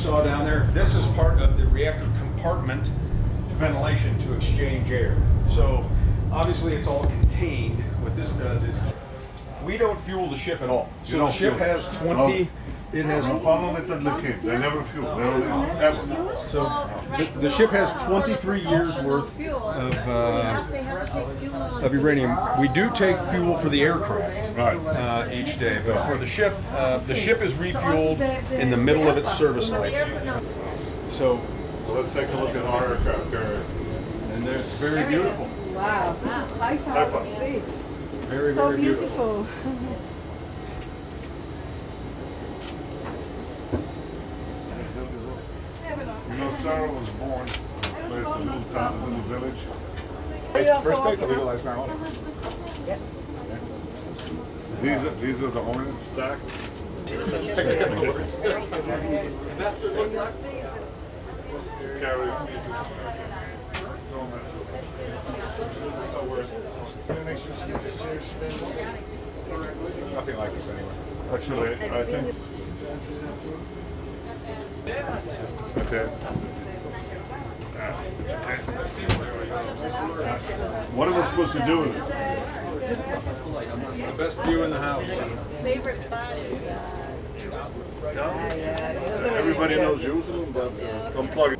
saw down there, this is part of the reactor compartment ventilation to exchange air. So obviously it's all contained. What this does is we don't fuel the ship at all. So the ship has 20. It has. They never fuel. They don't ever. So the ship has 23 years worth of uranium. We do take fuel for the aircraft each day, but for the ship is refueled in the middle of its service life. So let's take a look at our aircraft carrier. And it's very beautiful. Wow. Haifa. Very, So very beautiful. You know, Sara was born in a place, a little town, a little village. First day to legalize marijuana. These are the Hornets stack. Carry. Make sure she gets a share spin. Nothing like this anyway. Actually, I think. Okay. What am I supposed to do with it? It's the best view in the house. Favorite spot is Jerusalem. Everybody knows Jerusalem, but unplug it.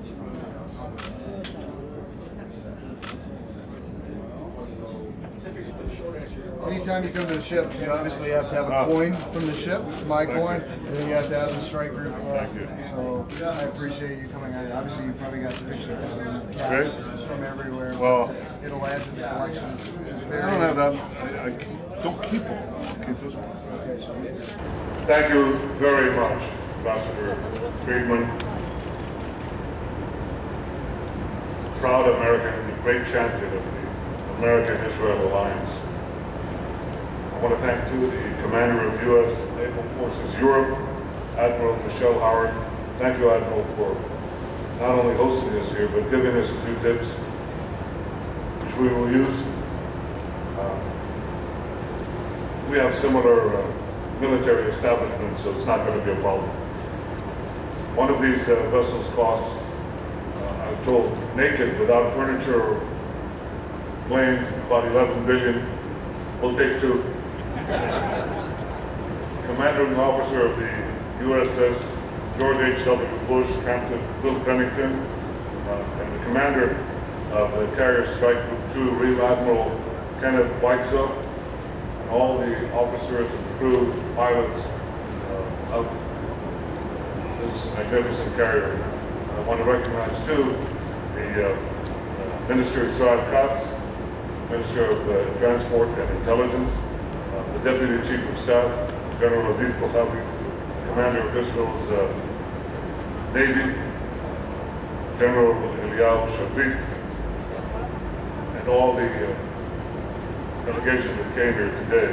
Anytime you come to the ship, you obviously have to have a coin from the ship, my coin, and then you have to have the strike group. So I appreciate you coming out. Obviously, you probably got the pictures and caps from everywhere. Well, it'll add to the collection. It's very, I don't have that. I don't keep them. I keep this one. Thank you very much, Ambassador Friedman. Proud American and a great champion of the American-Israel alliance. I want to thank too the commander of U.S. Naval Forces Europe, Admiral Michelle Howard. Thank you, Admiral, for not only hosting us here, but giving us a few tips, which we will use. We have similar military establishments, so it's not going to be a problem. One of these vessels costs, I was told, naked, without furniture or planes, about $11 billion. We'll take two. Commanding officer of the USS George H. Bush, Captain Bill Pennington, and the commander of the Carrier Strike Group 2, Rear Admiral Kenneth Whitesell, and all the officers and crew, pilots of this magnificent carrier. I want to recognize too the Minister Sara, Minister of Transport and Intelligence, the Deputy Chief of Staff, General ה.וו, Commander of Israel's Navy, General Shavit, and all the delegation that came here today.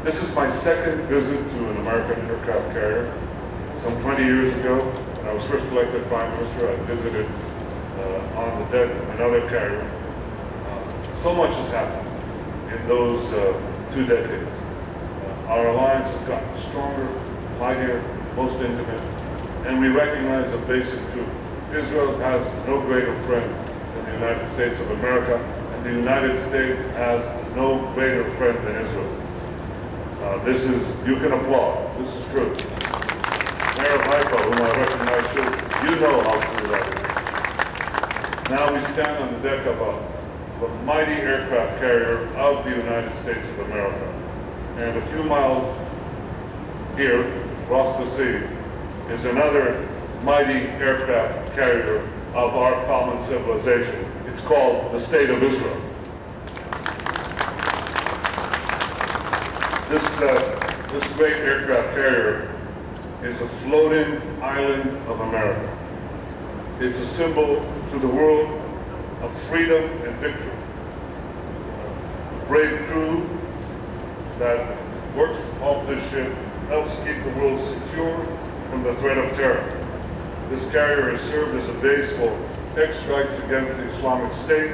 This is my second visit to an American aircraft carrier. Some 20 years ago, when I was first elected Prime Minister, I visited on the deck of another carrier. So much has happened in those 2 decades. Our alliance has gotten stronger, mightier, most intimate, and we recognize a basic truth. Israel has no greater friend than the United States of America, and the United States has no greater friend than Israel. This is, you can applaud, this is true. Mayor of Haifa, whom I recognize too, you know how true that is. Now we stand on the deck of the mighty aircraft carrier of the United States of America. And a few miles here, across the sea, is another mighty aircraft carrier of our common civilization. It's called the State of Israel. This great aircraft carrier is a floating island of America. It's a symbol to the world of freedom and victory. A brave crew that works off this ship helps keep the world secure from the threat of terror. This carrier has served as a base for airstrikes against the Islamic State,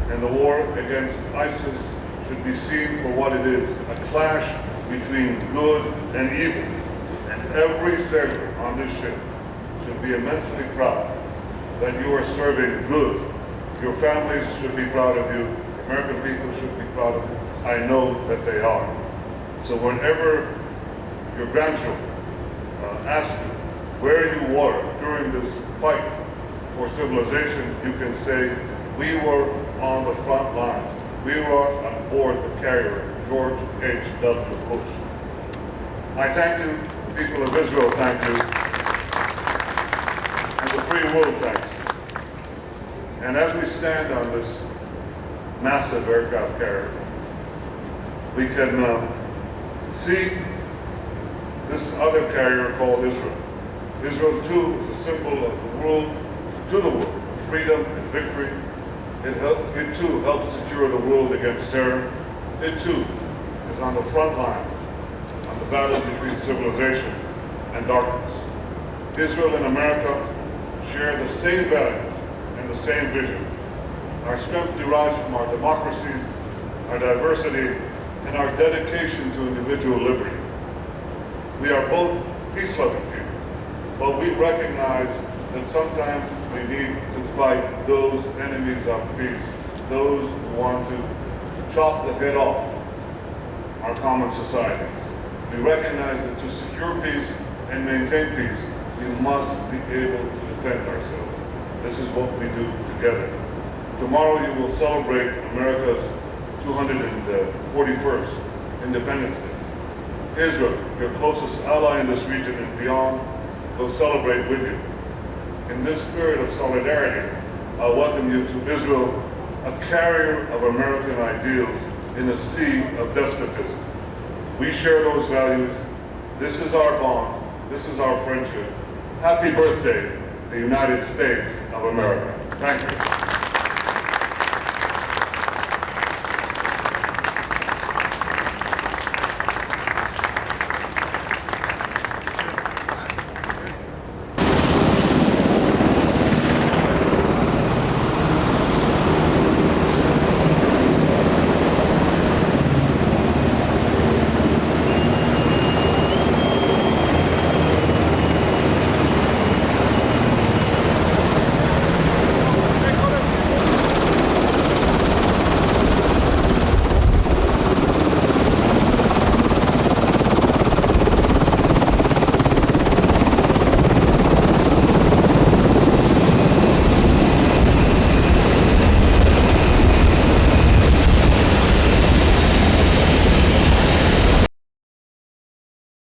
and the war against ISIS should be seen for what it is, a clash between good and evil. And every sailor on on this ship should be immensely proud that you are serving good. Your families should be proud of you. American people should be proud of you. I know that they are. So whenever your grandchildren ask you where you were during this fight for civilization, you can say, we were on the front lines. We were on board the carrier, George H. W. Bush. I thank you, the people of Israel thank you, and the free world thanks you. And as we stand on this massive aircraft carrier, we can see this other carrier called Israel. Israel, too, is a symbol of the world, to the world, of freedom and victory. It too helps secure the world against terror. It too is on the front line on the battle between civilization and darkness. Israel and America share the same values and the same vision. Our strength derives from our democracies, our diversity, and our dedication to individual liberty. We are both peace-loving people, but we recognize that sometimes we need to fight those enemies of peace, those who want to chop the head off our common society. We recognize that to secure peace and maintain peace, we must be able to defend ourselves. This is what we do together. Tomorrow you will celebrate America's 241st Independence Day. Israel, your closest ally in this region and beyond, will celebrate with you. In this spirit of solidarity, I welcome you to Israel, a carrier of American ideals in a sea of despotism. We share those values. This is our bond. This is our friendship. Happy birthday, the United States of America. Thank you.